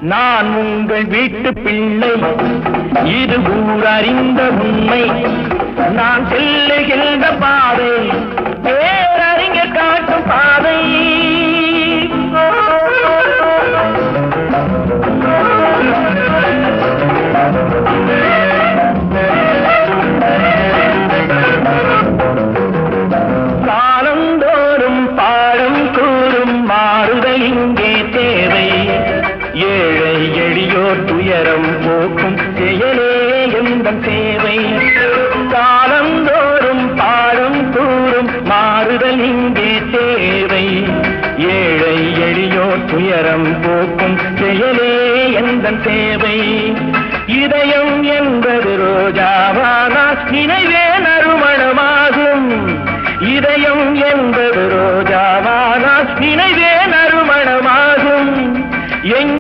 நான் உங்கள் வீட்டு பிள்ளை, இது ஊர் அறிந்த உண்மை. நான் செல்லுகின்ற பாதை பேரறிஞர் காட்டும் பாதை. காலந்தோறும் பாடம் கூறும் மாறுதல் இங்கே தேவை. ஏழை எளியோர் துயரம் போக்கும் செயலே எந்தன் சேவை. காலந்தோறும் பாடம் கூறும் மாறுதல் இங்கே தேவை. ஏழை எளியோர் துயரம் போக்கும் செயலே எந்தன் சேவை. இதயம் என்பது ரோஜாவானால் நினைவே நறுமணமாகும். இதயம் என்பது ரோஜாவானால் நினைவே